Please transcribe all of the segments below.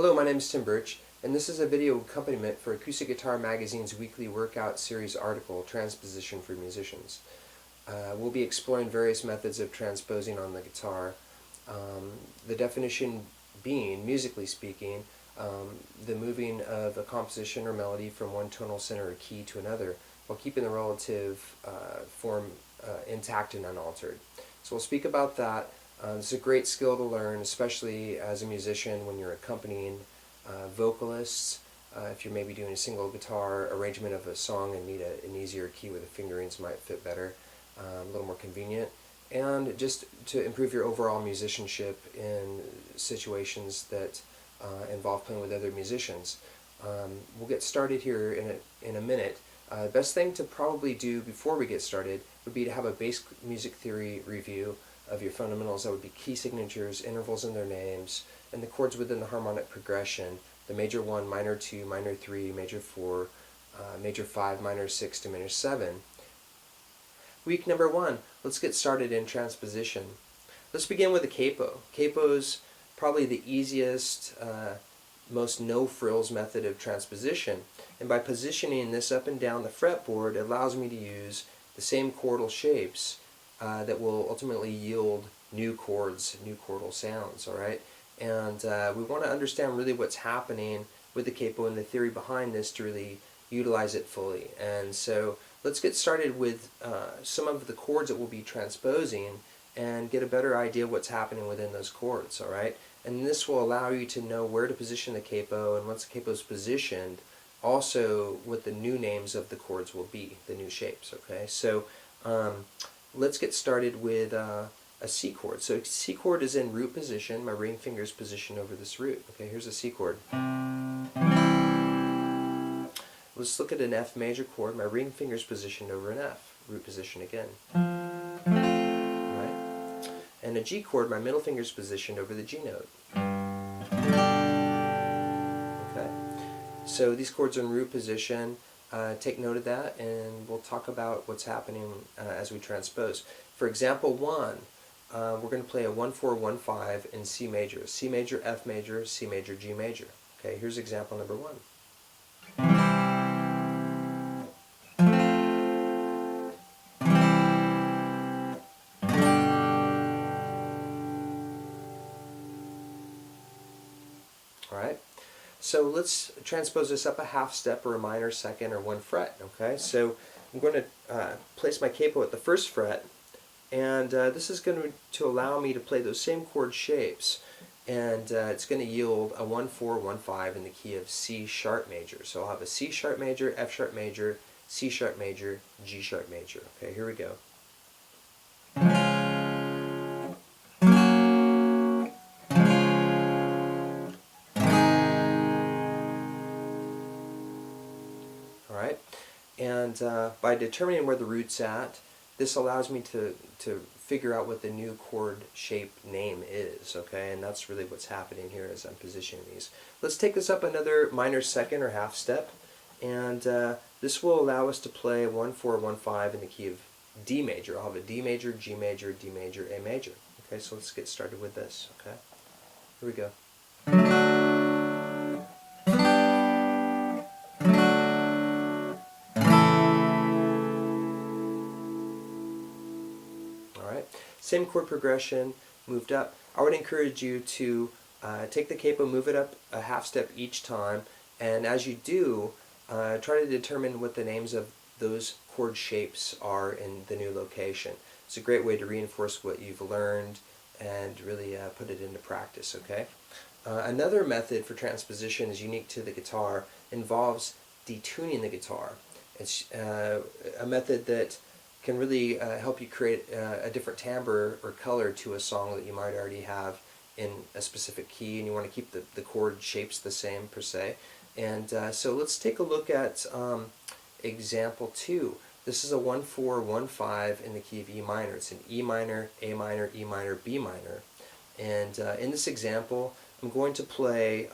Hello, my name is Tim Birch, and this is a video accompaniment for Acoustic Guitar Magazine's weekly workout series article, Transposition for Musicians. We'll be exploring various methods of transposing on the guitar. The definition being, musically speaking, the moving of a composition or melody from one tonal center or key to another while keeping the relative form intact and unaltered. So we'll speak about that. It's a great skill to learn, especially as a musician when you're accompanying vocalists. If you're maybe doing a single guitar arrangement of a song and need an easier key where the fingerings might fit better, a little more convenient, and just to improve your overall musicianship in situations that involve playing with other musicians. We'll get started here in a minute. The best thing to probably do before we get started would be to have a bass music theory review of your fundamentals. That would be key signatures, intervals in their names, and the chords within the harmonic progression, the major 1, minor 2, minor 3, major 4, major 5, minor 6 to minor 7. Week number 1, let's get started in transposition. Let's begin with the capo. Capo's probably the easiest, most no-frills method of transposition, and by positioning this up and down the fretboard, it allows me to use the same chordal shapes that will ultimately yield new chords, new chordal sounds, alright? And we want to understand really what's happening with the capo and the theory behind this to really utilize it fully. And so let's get started with some of the chords that we'll be transposing and get a better idea of what's happening within those chords, alright? And this will allow you to know where to position the capo, and once the capo is positioned, also what the new names of the chords will be, the new shapes, okay? So let's get started with a C chord. So C chord is in root position. My ring finger is positioned over this root. Okay, here's a C chord. Let's look at an F major chord. My ring finger is positioned over an F. Root position again. Right? And a G chord, my middle finger is positioned over the G note. Okay. So these chords are in root position. Take note of that, and we'll talk about what's happening as we transpose. For example 1, we're going to play a 1-4-1-5 in C major. C major, F major, C major, G major. Okay, here's example number 1. Alright, so let's transpose this up a half step or a minor second or 1 fret. Okay, so I'm going to place my capo at the 1st fret, and this is going to allow me to play those same chord shapes, and it's going to yield a 1-4-1-5 in the key of C sharp major. So I'll have a C sharp major, F sharp major, C sharp major, G sharp major. Okay, here we go. Alright, and by determining where the root's at, this allows me to figure out what the new chord shape name is, okay? And that's really what's happening here as I'm positioning these. Let's take this up another minor second or half step, and this will allow us to play 1-4-1-5 in the key of D major. I'll have a D major, G major, D major, A major. Okay, so let's get started with this, okay? Here we go. Same chord progression, moved up. I would encourage you to take the capo, move it up a half step each time, and as you do, try to determine what the names of those chord shapes are in the new location. It's a great way to reinforce what you've learned and really put it into practice, okay? Another method for transposition is unique to the guitar, involves detuning the guitar. It's a method that can really help you create a different timbre or color to a song that you might already have in a specific key, and you want to keep the chord shapes the same per se. And so let's take a look at example 2. This is a 1-4-1-5 in the key of E minor. It's an E minor, A minor, E minor, B minor. And in this example, I'm going to play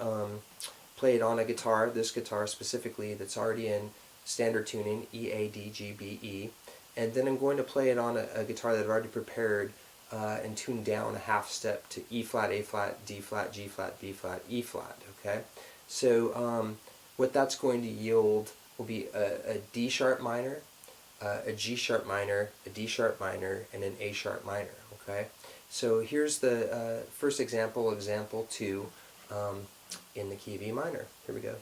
it on a guitar, this guitar specifically, that's already in standard tuning, E, A, D, G, B, E. And then I'm going to play it on a guitar that I've already prepared and tune down a half step to E flat, A flat, D flat, G flat, B flat, E flat. Okay, so what that's going to yield will be a D sharp minor, a G sharp minor, a D sharp minor, and an A sharp minor. Okay, so here's the first example, example 2, in the key of E minor. Here we go.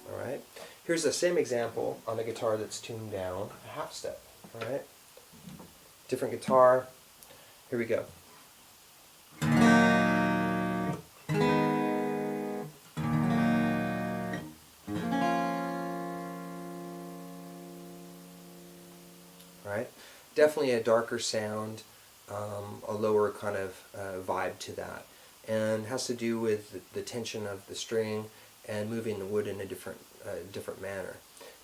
Alright, here's the same example on a guitar that's tuned down a half step. Alright, different guitar. Here we go. Right? Definitely a darker sound, a lower kind of vibe to that, and has to do with the tension of the string and moving the wood in a different manner.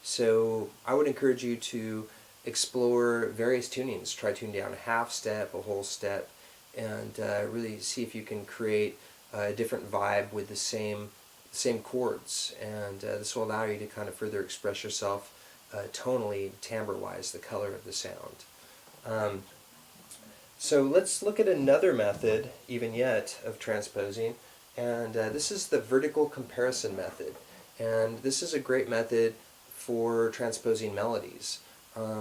So I would encourage you to explore various tunings. Try tune down a half step, a whole step, and really see if you can create a different vibe with the same chords, and this will allow you to kind of further express yourself tonally, timbre-wise, the color of the sound. So let's look at another method, even yet, of transposing, and this is the vertical comparison method. And this is a great method for transposing melodies,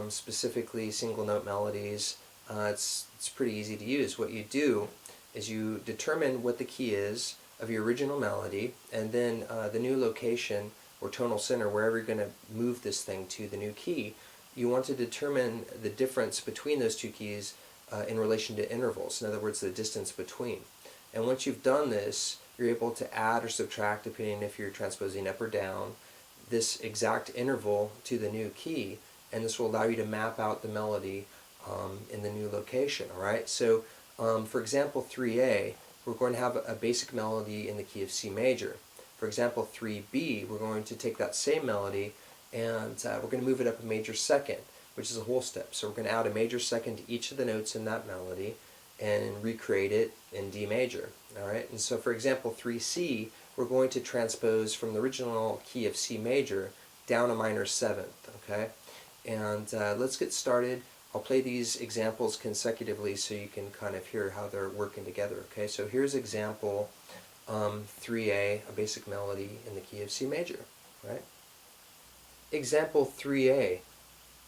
specifically single note melodies. It's pretty easy to use. What you do is you determine what the key is of your original melody, and then the new location or tonal center, wherever you're going to move this thing to the new key, you want to determine the difference between those two keys in relation to intervals, in other words, the distance between. And once you've done this, you're able to add or subtract, depending if you're transposing up or down, this exact interval to the new key, and this will allow you to map out the melody in the new location. Alright, so for example 3A, we're going to have a basic melody in the key of C major. For example 3B, we're going to take that same melody and we're going to move it up a major second, which is a whole step. So we're going to add a major second to each of the notes in that melody and recreate it in D major. Alright, and so for example 3C, we're going to transpose from the original key of C major down a minor seventh. Okay, and let's get started. I'll play these examples consecutively so you can kind of hear how they're working together. Okay, so here's example 3A, a basic melody in the key of C major. Right? Example 3A,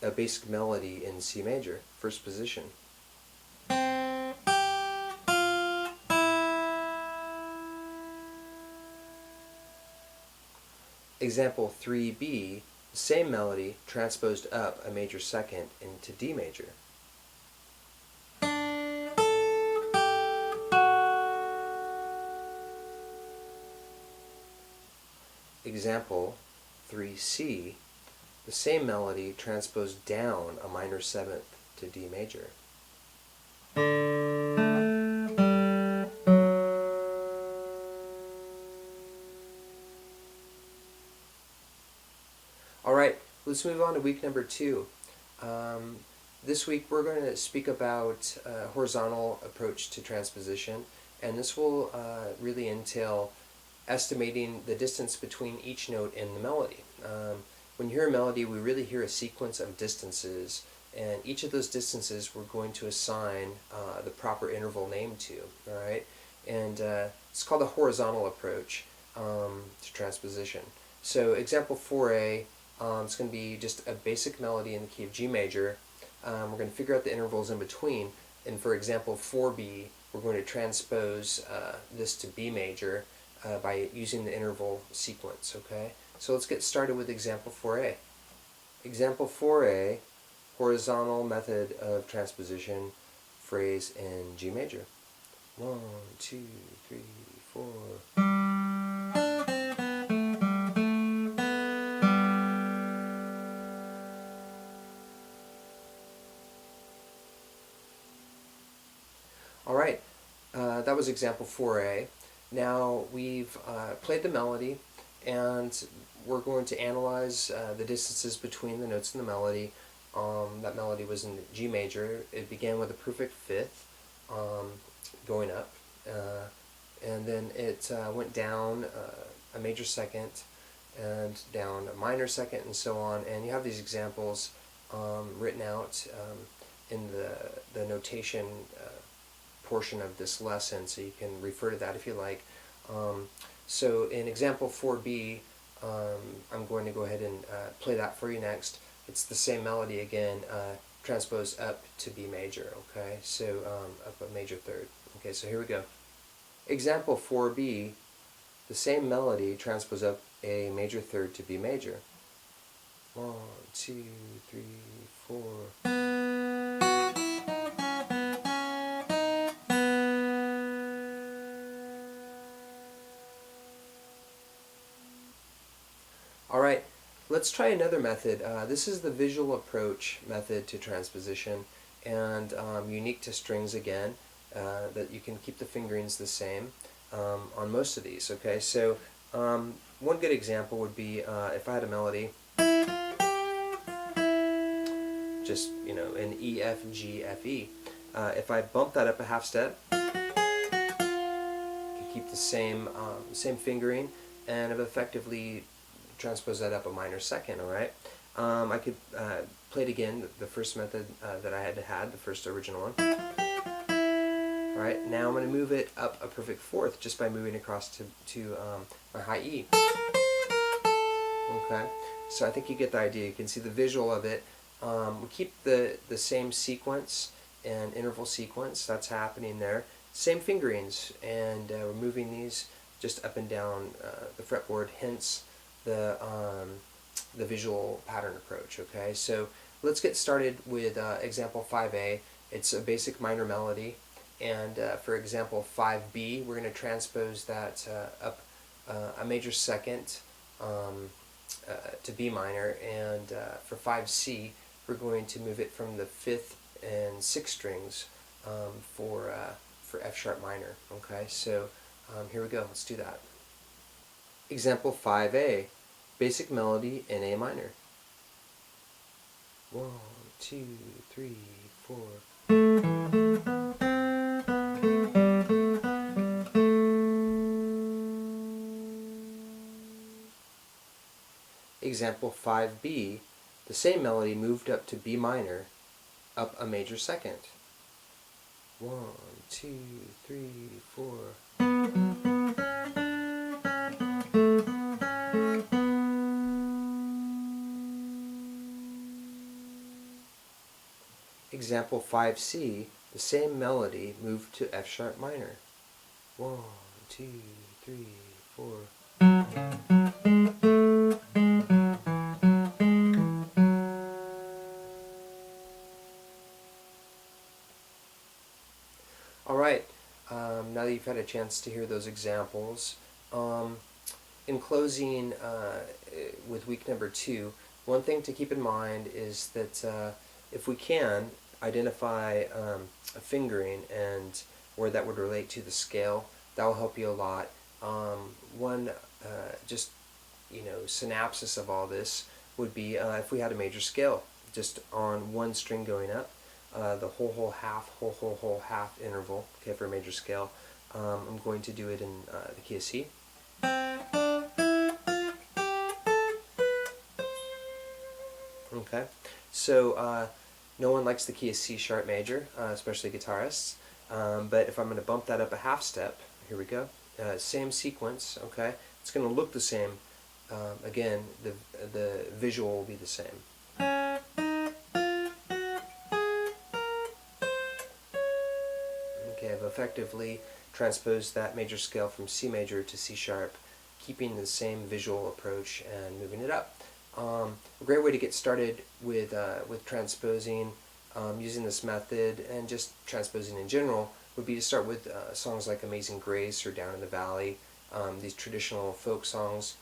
a basic melody in C major, first position. Example 3B, same melody transposed up a major second into D major. Example 3C, the same melody transposed down a minor seventh to D major. Alright, let's move on to week number 2. This week we're going to speak about a horizontal approach to transposition, and this will really entail estimating the distance between each note in the melody. When you hear a melody, we really hear a sequence of distances, and each of those distances we're going to assign the proper interval name to. Alright, and it's called a horizontal approach to transposition. So example 4A, it's going to be just a basic melody in the key of G major. We're going to figure out the intervals in between, and for example 4B, we're going to transpose this to B major by using the interval sequence. Okay, so let's get started with example 4A. Example 4A, horizontal method of transposition, phrase in G major. 1, 2, 3, 4. Alright, that was example 4A. Now we've played the melody, and we're going to analyze the distances between the notes in the melody. That melody was in G major. It began with a perfect fifth, going up, and then it went down a major second, and down a minor second, and so on. And you have these examples written out in the notation portion of this lesson, so you can refer to that if you like. So in example 4b, I'm going to go ahead and play that for you next. It's the same melody again, transpose up to B major, okay? So up a major third. Okay, so here we go. Example 4b, the same melody, transpose up a major third to B major. 1, 2, 3, 4. Alright, let's try another method. This is the visual approach method to transposition, and unique to strings again, that you can keep the fingerings the same on most of these. Okay, so one good example would be if I had a melody, just, you know, an E, F, G, F, E. If I bump that up a half step, I can keep the same fingering, and I've effectively transpose that up a minor second. All right, I could play it again, the first method that I had, the first original one. All right, now I'm going to move it up a perfect fourth just by moving across to my high E. Okay, so I think you get the idea. You can see the visual of it. We keep the same sequence and interval sequence that's happening there. Same fingerings, and we're moving these just up and down the fretboard, hence the visual pattern approach. Okay, so let's get started with example 5a. It's a basic minor melody, and for example 5b, we're going to transpose that up a major second to B minor, and for 5c, we're going to move it from the 5th and 6th strings for F sharp minor. Okay, so here we go. Let's do that. Example 5a, basic melody in A minor. 1, 2, 3, 4. Example 5b, the same melody moved up to B minor, up a major second. 1, 2, 3, 4. Example 5c, the same melody moved to F sharp minor. 1, 2, 3, 4. Alright, now that you've had a chance to hear those examples, in closing with week number 2, one thing to keep in mind is that if we can, identify a fingering and where that would relate to the scale, that will help you a lot. One just, synopsis of all this would be if we had a major scale just on one string going up, the whole half interval, okay, for a major scale. I'm going to do it in the key of C. Okay, so no one likes the key of C sharp major, especially guitarists. But if I'm going to bump that up a half step, here we go. Same sequence, okay? It's going to look the same. Again, the visual will be the same. Okay, I've effectively transposed that major scale from C major to C sharp, keeping the same visual approach and moving it up. A great way to get started with transposing using this method, and just transposing in general, would be to start with songs like Amazing Grace or Down in the Valley, these traditional folk songs.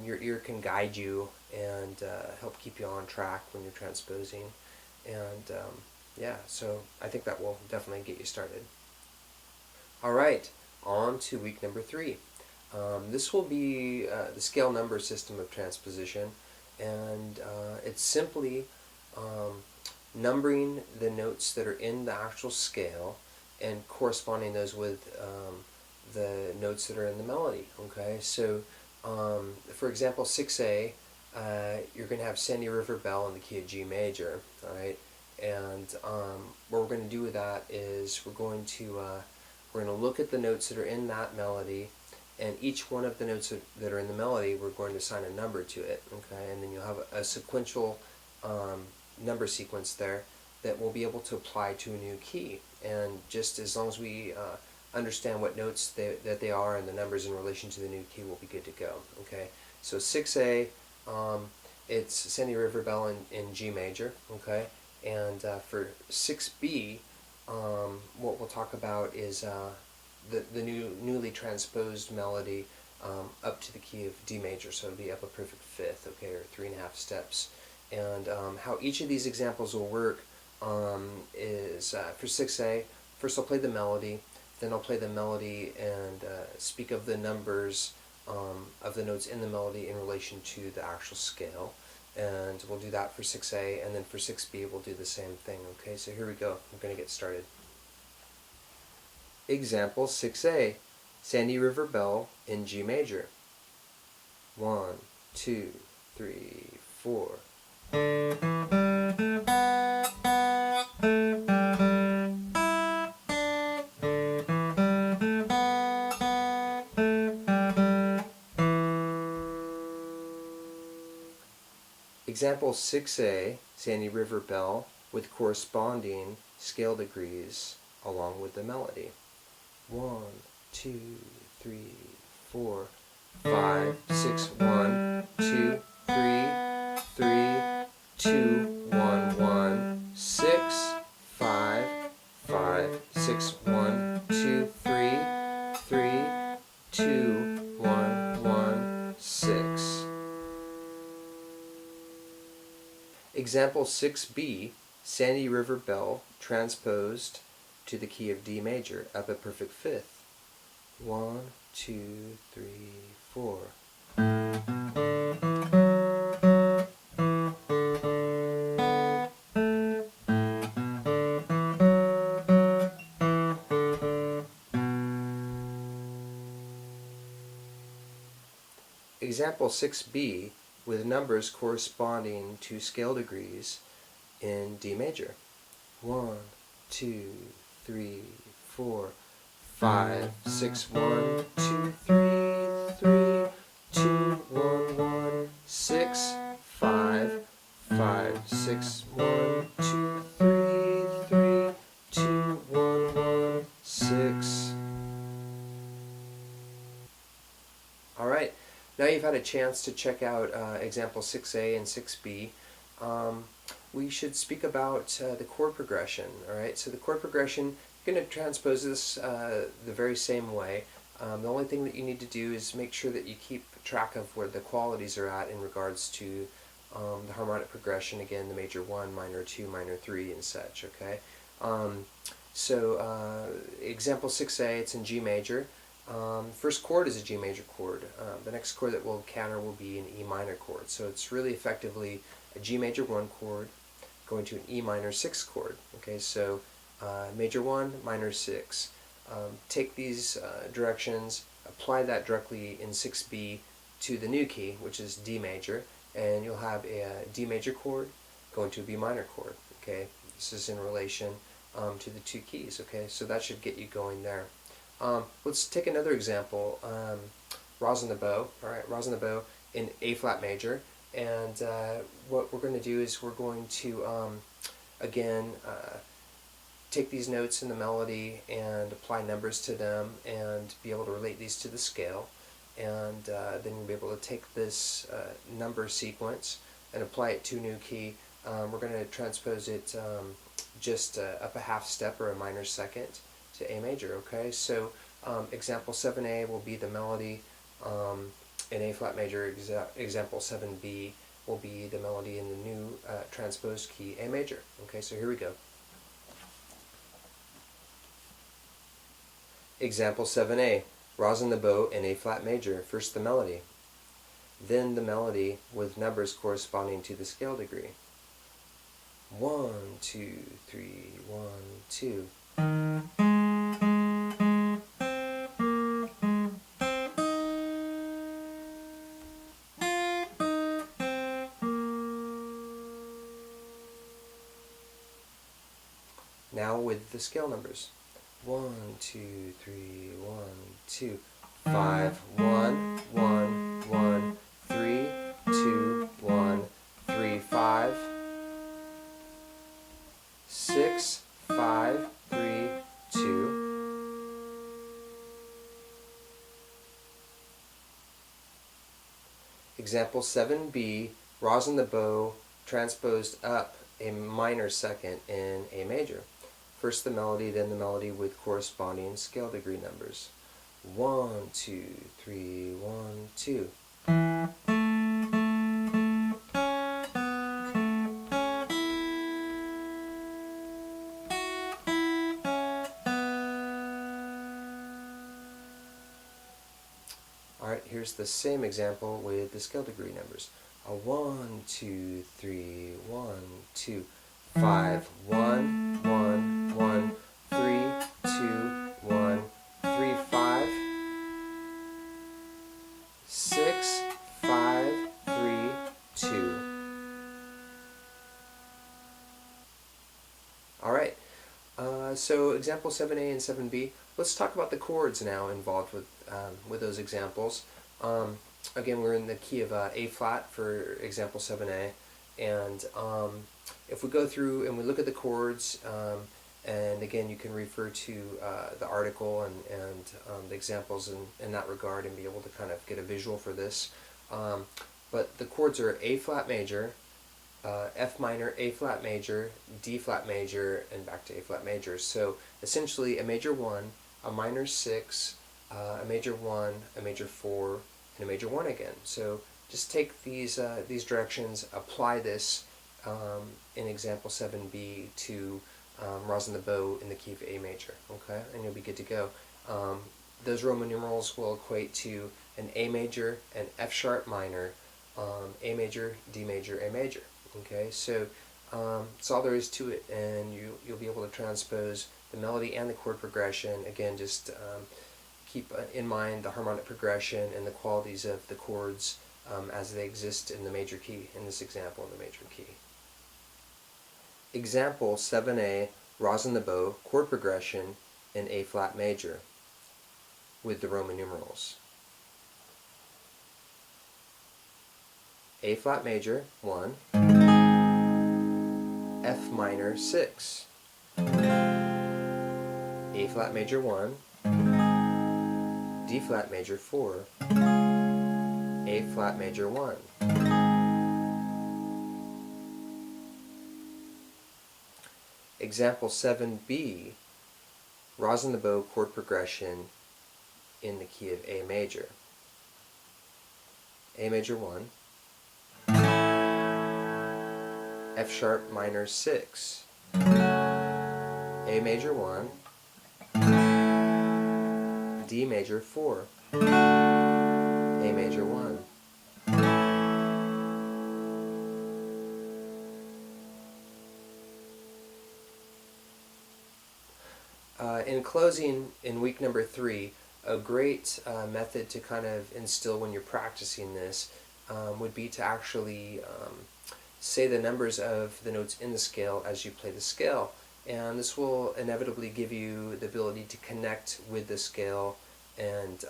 Your ear can guide you and help keep you on track when you're transposing. And yeah, so I think that will definitely get you started. Alright, on to week number 3. This will be the scale number system of transposition, and it's simply numbering the notes that are in the actual scale and corresponding those with the notes that are in the melody. Okay, so For example 6A, you're going to have Sandy River Bell in the key of G major, all right? And what we're going to do with that is we're going to look at the notes that are in that melody, and each one of the notes that are in the melody, we're going to assign a number to it, okay? And then you'll have a sequential number sequence there that we'll be able to apply to a new key. And just as long as we understand what notes that they are and the numbers in relation to the new key, we'll be good to go, okay? So 6A, it's Sandy River Bell in G major, okay? And for 6B, what we'll talk about is the newly transposed melody up to the key of D major, so it'll be up a perfect fifth, okay, or 3.5 steps. And how each of these examples will work is for 6A, first I'll play the melody, then I'll play the melody and speak of the numbers of the notes in the melody in relation to the actual scale. And we'll do that for 6A, and then for 6B we'll do the same thing, okay? So here we go, we're going to get started. Example 6A, Sandy River Bell in G major. 1, 2, 3, 4. Example 6A, Sandy River Bell with corresponding scale degrees along with the melody. 1, 2, 3, 4, 5, 6, 1, 2, 3, 3, 2, 1, 1, 6, 5, 5, 6, 1, 2, 3, 3, 2, 1, 1, 6. Example 6B, Sandy River Bell transposed to the key of D major up a perfect fifth. 1, 2, 3, 4. Example 6B, with numbers corresponding to scale degrees in D major. 1, 2, 3, 4, 5, 6, 1, 2, 3, 3, 2, 1, 1, 6, 5, 5, 6, 1, 2, 3, 3, 2, 1, 1, 6. All right. Now you've had a chance to check out example 6A and 6B. We should speak about the chord progression. Alright, so the chord progression, you're going to transpose this the very same way. The only thing that you need to do is make sure that you keep track of where the qualities are at in regards to the harmonic progression, again, the major 1, minor 2, minor 3, and such, okay? Example 6A, it's in G major. First chord is a G major chord. The next chord that we'll encounter will be an E minor chord. So it's really effectively a G major 1 chord going to an E minor 6 chord. Okay, so major 1, minor 6. Take these directions, apply that directly in 6B to the new key, which is D major, and you'll have a D major chord going to a B minor chord. Okay, this is in relation to the two keys. Okay, so that should get you going there. Let's take another example, Rosin the Bow, alright, Rosin the Bow in A flat major, and what we're going to do is we're going to, again, take these notes in the melody and apply numbers to them and be able to relate these to the scale, and then we'll be able to take this number sequence and apply it to a new key. We're going to transpose it just up a half step or a minor second to A major, okay? So example 7A will be the melody in A flat major. Example 7B will be the melody in the new transposed key A major. Okay, so here we go. Example 7A, Rosin the Bow in A flat major. First the melody, then the melody with numbers corresponding to the scale degree. 1, 2, 3, 1, 2. Now with the scale numbers. 1, 2, 3, 1, 2, 5, 1, 1, 1, 3, 2, 1, 3, 5, 6, 5, 3, 2. Example 7b, rosin the bow transposed up a minor second in A major. First the melody, then the melody with corresponding scale degree numbers. 1, 2, 3, 1, 2. Alright, here's the same example with the scale degree numbers. 1, 2, 3, 1, 2, 5, 1, 1, 1, 3, 2, 1, 3, 5, 6, 5, 3, 2. Alright, so example 7a and 7b, let's talk about the chords now involved with those examples. Again, we're in the key of A flat for example 7a, and if we go through and we look at the chords, and again you can refer to the article and the examples in that regard and be able to kind of get a visual for this. But the chords are A flat major, F minor, A flat major, D flat major, and back to A flat major. So essentially a major 1, a minor 6, a major 1, a major 4, and a major 1 again. So just take these directions, apply this in example 7b to rosin the bow in the key of A major, okay? And you'll be good to go. Those Roman numerals will equate to an A major, an F sharp minor, A major, D major, A major. Okay, so that's all there is to it, and you'll be able to transpose the melody and the chord progression. Again, just keep in mind the harmonic progression and the qualities of the chords as they exist in the major key, in this example in the major key. Example 7a, rosin the bow, chord progression in A flat major with the Roman numerals. A flat major, 1, F minor, 6, A flat major, 1, D flat major, 4, A flat major, 1. Example 7b, rosin the bow, chord progression in the key of A major. A major, 1, F sharp minor, 6, A major, 1, D major, 4, A major, 1. In closing, in week number 3, a great method to kind of instill when you're practicing this would be to actually say the numbers of the notes in the scale as you play the scale, and this will inevitably give you the ability to connect with the scale and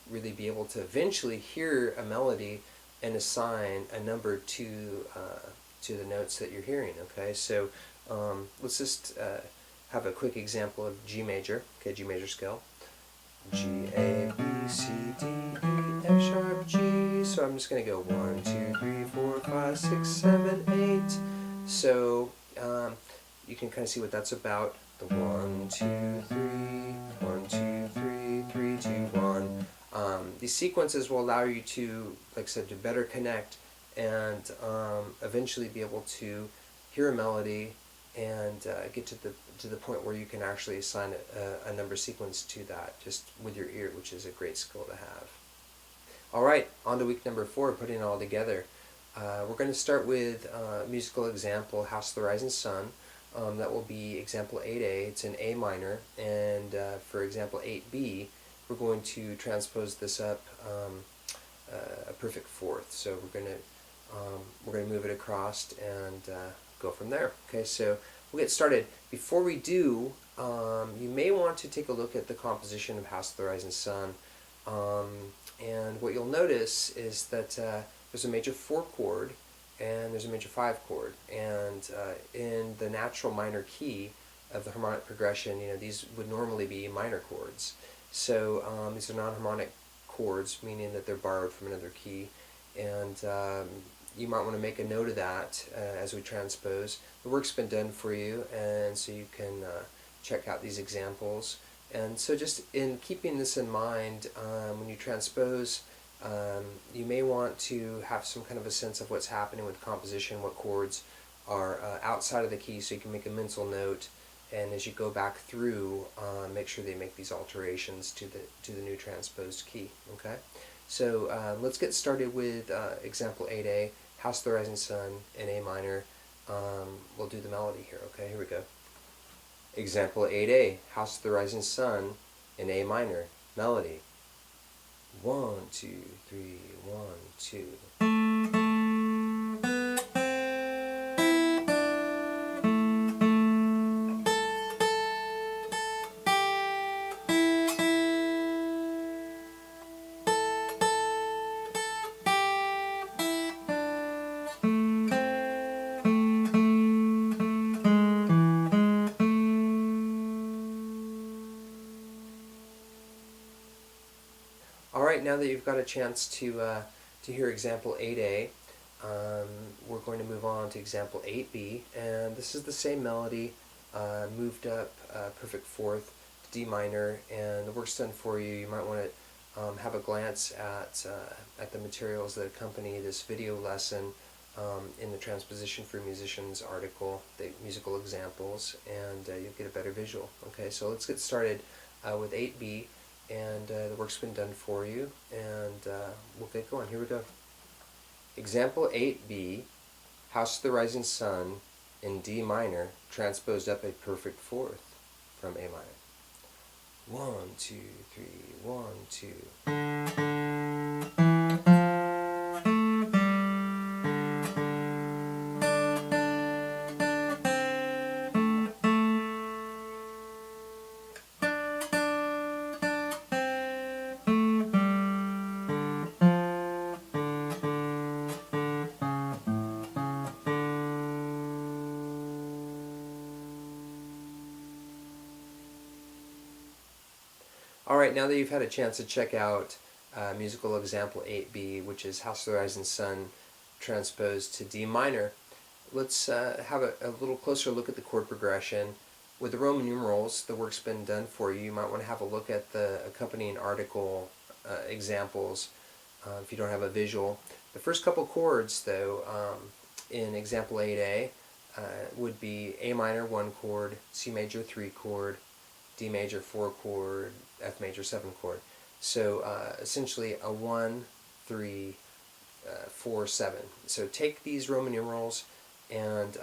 really be able to eventually hear a melody and assign a number to the notes that you're hearing. Okay, so let's just have a quick example of G major. Okay, G major scale. G, A, B, C, D, E, F sharp, G. So I'm just going to go 1, 2, 3, 4, 5, 6, 7, 8. So you can kind of see what that's about. The 1, 2, 3, 1, 2, 3, 3, 2, 1. These sequences will allow you to, like I said, to better connect and eventually be able to hear a melody and get to the point where you can actually assign a number sequence to that just with your ear, which is a great skill to have. Alright, on to week number 4, putting it all together. We're going to start with musical example, House of the Rising Sun. That will be example 8a, it's in A minor, and for example 8b, we're going to transpose this up a perfect fourth. So we're going to move it across and go from there. Okay, so we'll get started. Before we do, you may want to take a look at the composition of House of the Rising Sun. And what you'll notice is that there's a major 4 chord and there's a major 5 chord. And in the natural minor key of the harmonic progression, these would normally be minor chords. So these are non-harmonic chords, meaning that they're borrowed from another key. And you might want to make a note of that as we transpose. The work's been done for you, and so you can check out these examples. And so just in keeping this in mind, when you transpose, you may want to have some kind of a sense of what's happening with composition, what chords are outside of the key, so you can make a mental note, and as you go back through, make sure they make these alterations to the new transposed key. Okay, so let's get started with example 8A, House of the Rising Sun in A minor. We'll do the melody here. Okay, here we go. Example 8A, House of the Rising Sun in A minor, melody. 1, 2, 3, 1, 2. Alright, now that you've got a chance to hear example 8A, we're going to move on to example 8B, and this is the same melody, moved up perfect fourth to D minor, and the work's done for you. You might want to have a glance at the materials that accompany this video lesson in the Transposition for Musicians article, the musical examples, and you'll get a better visual. Okay, so let's get started with 8B. And the work's been done for you, and we'll get going. Here we go. Example 8B, House of the Rising Sun in D minor, transposed up a perfect fourth from A minor. 1, 2, 3, 1, 2. Alright, now that you've had a chance to check out musical example 8B, which is House of the Rising Sun transposed to D minor, let's have a little closer look at the chord progression. With the Roman numerals, the work's been done for you. You might want to have a look at the accompanying article examples if you don't have a visual. The first couple chords, though, in example 8A would be A minor 1 chord, C major 3 chord, D major 4 chord, F major 7 chord. So essentially a 1, 3, 4, 7. So take these Roman numerals and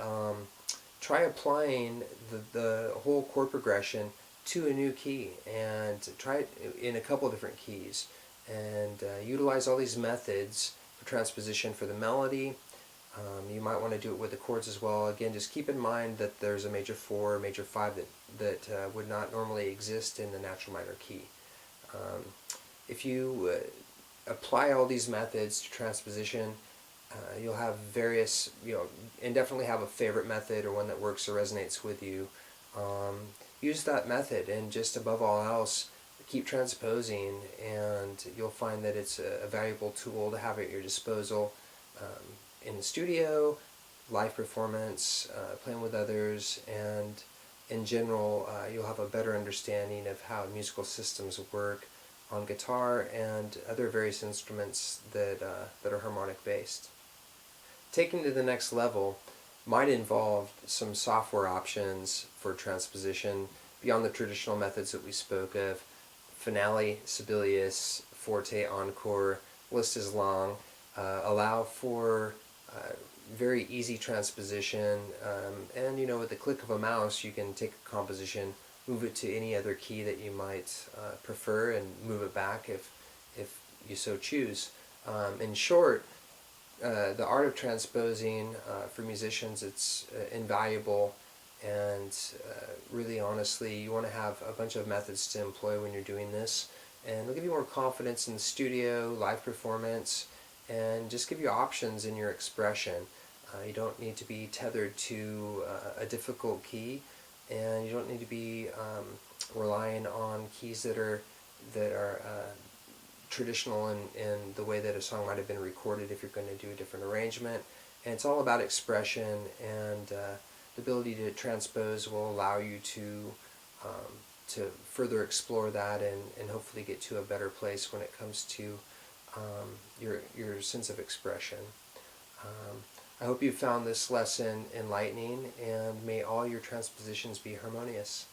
try applying the whole chord progression to a new key, and try it in a couple of different keys, and utilize all these methods for transposition for the melody. You might want to do it with the chords as well. Again, just keep in mind that there's a major 4, major 5 that would not normally exist in the natural minor key. If you apply all these methods to transposition, you'll have various, and definitely have a favorite method or one that works or resonates with you. Use that method, and just above all else, keep transposing, and you'll find that it's a valuable tool to have at your disposal in the studio, live performance, playing with others, and in general you'll have a better understanding of how musical systems work on guitar and other various instruments that are harmonic based. Taking to the next level might involve some software options for transposition beyond the traditional methods that we spoke of. Finale, Sibelius, Forte, Encore, list is long. Allow for very easy transposition, and with the click of a mouse you can take a composition, move it to any other key that you might prefer, and move it back if you so choose. In short, the art of transposing for musicians, it's invaluable And really honestly, you want to have a bunch of methods to employ when you're doing this, and it'll give you more confidence in the studio, live performance, and just give you options in your expression. You don't need to be tethered to a difficult key, and you don't need to be relying on keys that are traditional in the way that a song might have been recorded if you're going to do a different arrangement. And it's all about expression, and the ability to transpose will allow you to further explore that, and hopefully get to a better place when it comes to your sense of expression. I hope you found this lesson enlightening, and may all your transpositions be harmonious.